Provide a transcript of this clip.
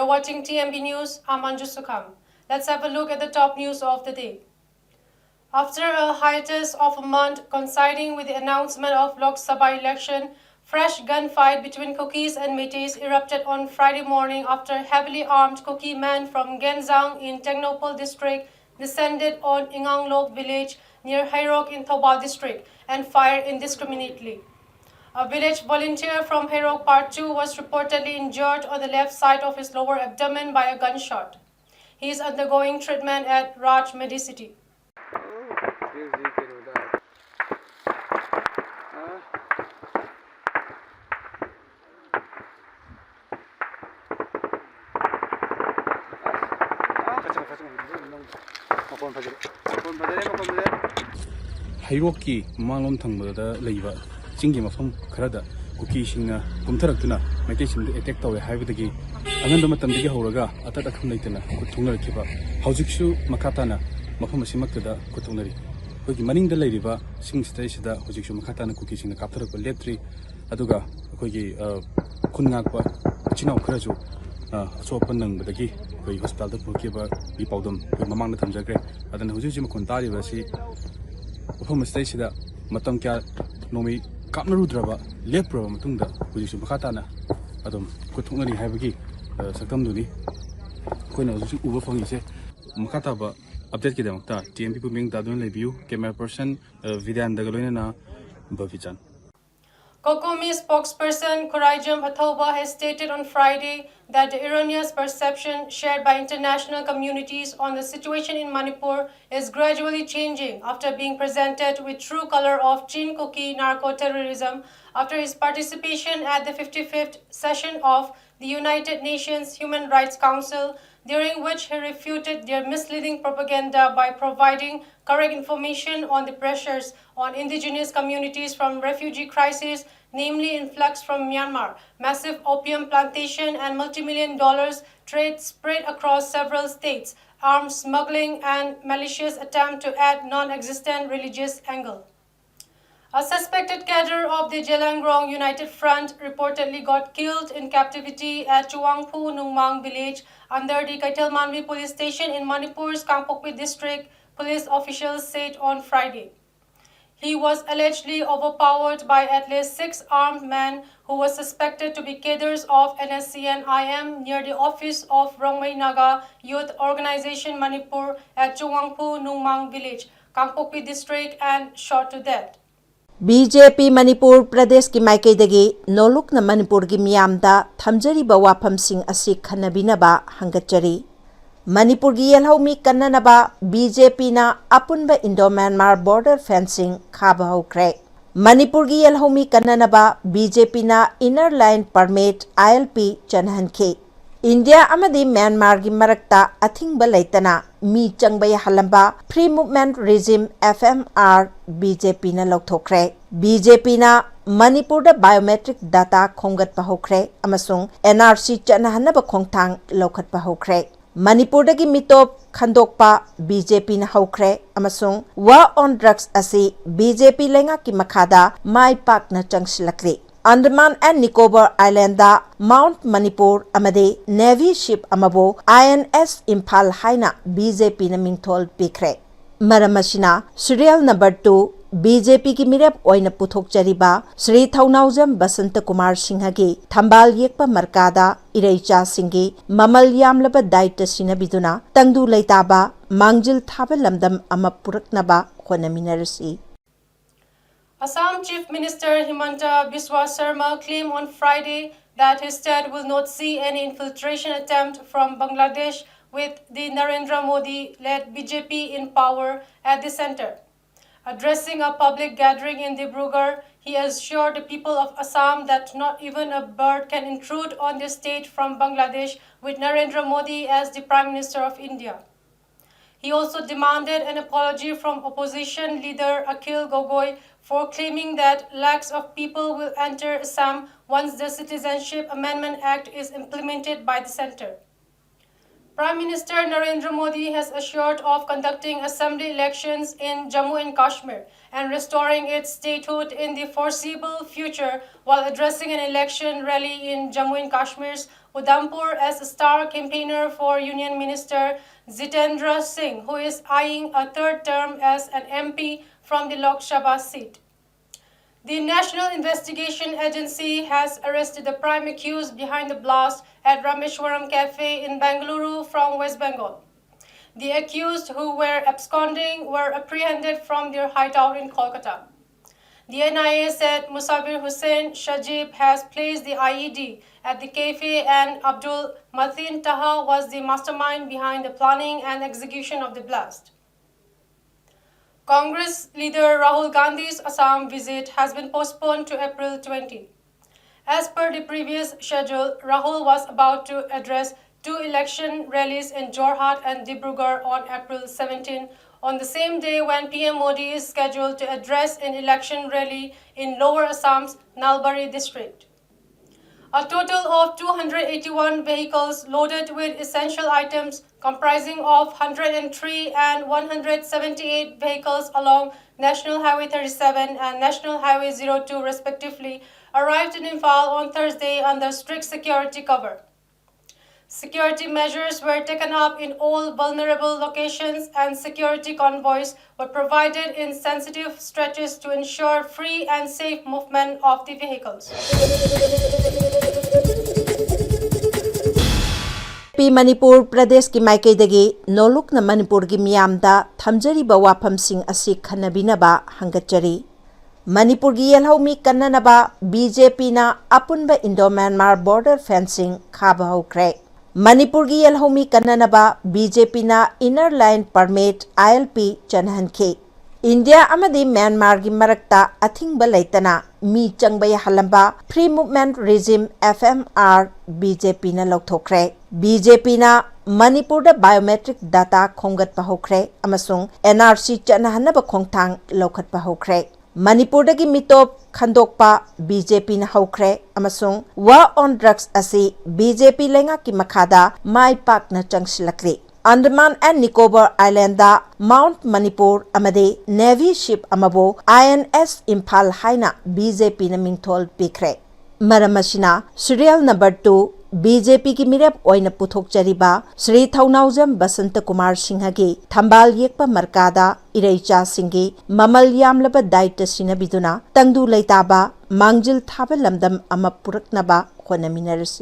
You're watching TMB News. I'm Anju Sukham. Let's have a look at the top news of the day. After a hiatus of a month coinciding with the announcement of Lok Sabha election, fresh gunfight between Kukis and Meiteis erupted on Friday morning after heavily armed Kuki men from Genzang in Technopole district descended on Inganglok village near Hairok in Thoubal district and fired indiscriminately. A village volunteer from Hairok Part 2 was reportedly injured on the left side of his lower abdomen by a gunshot. He is undergoing treatment at Raj Medicity. Hairokki Malom Thangba Leva, Chingi Mafam Karada, Kuki Shinga, Kumtarakuna, Meditation attack away Havidagi, Anandamatamdiga Horaga, Atakakunatana, Kutunga Kiba, Hausikshu, Makatana, Mafamasimakada, Kutunari. Kuki Maning the Ladiva, Sing Station, Hosikshu Makatana, Kuki in the capital of Leptri, Aduga, Kuki Kunakwa, Chino Kraju, so Panang, the Gi, where hospital the Pukiba, Bipodum, with Mamang the Tamjagre, and then Hosijim Kuntari Vasi. Performance stage that Matam Kat Nomi Kapnarudrava, Lepro, Matunda, which is Makatana, Adam, Kutungani Havagi, Sakamduni, Kuna Uberfong is Makataba, update Kidamata, TMP Puming Dadun Review, camera person, Vidan Dagalina, Bavichan. Kokomi spokesperson Kurajam Athoba has stated on Friday that the erroneous perception shared by international communities on the situation in Manipur is gradually changing after being presented with true color of Chin Kuki narco-terrorism after his participation at the 55th session of the United Nations Human Rights Council, during which he refuted their misleading propaganda by providing correct information on the pressures on indigenous communities from refugee crisis, namely influx from Myanmar, massive opium plantation and multi-million-dollar trade spread across several states, arms smuggling and malicious attempt to add non-existent religious angle. A suspected cadre of the Jelangrong United Front reportedly got killed in captivity at Chuangpu Nungmang village under the Kaitelmanvi police station in Manipur's Kangpokpi district, police officials said on Friday. He was allegedly overpowered by at least 6 armed men who were suspected to be cadres of NSCN-IM near the office of Rongmei Naga Youth Organization Manipur at Chuangpu Nungmang village, Kangpokpi district, and shot to death. BJP Manipur Pradesh ki Maikaidagi Noluk na Manipur ki miyamda thamjariba wafamsing asi khanabinaba hangatchari. Manipur ki yelhaumi kannanaba BJP na apunba Indo-Myanmar border fencing khaba haukre. Manipur ki yelhaumi kannanaba BJP na inner line permit ILP chanhanke. India amadi Myanmar ki marakta athingba laitana mi changbay halamba Free Movement Regime FMR BJP na lokthokre. BJP na Manipur da biometric data khongat pa hokre amasung NRC chanahanaba khongthang lokhat pa hokre. Manipur da ki mitop khandokpa BJP na hokre amasung war on drugs asi BJP lenga ki makhada mai pak na changsilakri. Andaman and Nicobar Island da Mount Manipur amade Navy ship amabo INS Imphal haina BJP na mingthol pikre. Maramasina serial number 2 BJP ki mirep oina puthok chariba Sri Thaunaujam Basanta Kumar Singha gi Thambal yekpa markada Iraicha Singhi Mamal yamlaba daita sinabiduna tangdu leitaba mangjil thaba lamdam ama puraknaba khonaminarasi. Assam Chief Minister Himanta Biswa Sarma claimed on Friday that his state will not see any infiltration attempt from Bangladesh with the Narendra Modi-led BJP in power at the center. Addressing a public gathering in Dibrugarh, he assured the people of Assam that not even a bird can intrude on the state from Bangladesh with Narendra Modi as the Prime Minister of India. He also demanded an apology from opposition leader Akhil Gogoi for claiming that lakhs of people will enter Assam once the Citizenship Amendment Act is implemented by the center. Prime Minister Narendra Modi has assured of conducting assembly elections in Jammu and Kashmir and restoring its statehood in the foreseeable future while addressing an election rally in Jammu and Kashmir's Udhampur as a star campaigner for Union Minister Jitendra Singh, who is eyeing a third term as an MP from the Lok Sabha seat. The National Investigation Agency has arrested the prime accused behind the blast at Rameshwaram Cafe in Bengaluru from West Bengal. The accused who were absconding were apprehended from their hideout in Kolkata. The NIA said Musabir Hussain Shajib has placed the IED at the cafe and Abdul Mateen Taha was the mastermind behind the planning and execution of the blast. Congress leader Rahul Gandhi's Assam visit has been postponed to April 20. As per the previous schedule, Rahul was about to address two election rallies in Jorhat and Dibrugarh on April 17, on the same day when PM Modi is scheduled to address an election rally in Lower Assam's Nalbari district. A total of 281 vehicles loaded with essential items comprising of 103 and 178 vehicles along National Highway 37 and National Highway 02 respectively arrived in Imphal on Thursday under strict security cover. Security measures were taken up in all vulnerable locations and security convoys were provided in sensitive stretches to ensure free and safe movement of the vehicles. पी मणिपुर प्रदेश की माइकैदगी नोलुकना मणिपुर की मियामदा थमजरिबा वाफमसिंग असि खनबिनबा हंगचरी मणिपुर की येलहौमी कन्ननबा BJP ना अपुनबा इंडो म्यांमार बॉर्डर फेंसिंग खाबा हौख्रे मणिपुर की येलहौमी कन्ननबा बीजेपी ना इनर लाइन परमिट ILP चनहनखे इंडिया अमदी म्यांमार की मरक्ता अथिंगबा लैतना मी चंगबा याहलंबा free movement regime FMR BJP ना लौथोख्रे बीजेपी ना मणिपुर दा बायोमेट्रिक डाटा खोंगतपा हौख्रे अमसुंग NRC चनहनबा खोंगथांग लौखतपा हौख्रे मणिपुर की मिटोप खंदोकपा बीजेपी ना हौख्रे अमसुंग वार ऑन ड्रग्स असी बीजेपी लेंगा की मखादा माई पाकना चंगसिलक्रे अंडमान एंड निकोबार आइलैंड दा माउंट मणिपुर अमदे नेवी शिप अमबो INS इम्फाल हाइना बीजेपी ना मिंगथोल पिखरे मरमसिना सीरियल नंबर 2 बीजेपी की मिरेप ओइना पुथोकचरिबा श्री थौनाउजम बसंत कुमार सिंह की थंबाल येकपा मरकादा इरैचा सिंगी ममल यामलबा दायित्व सिनबिदुना तंगदु लैताबा मांगजिल थाबा लमदम अमा पुरकनबा होनमिनरसी।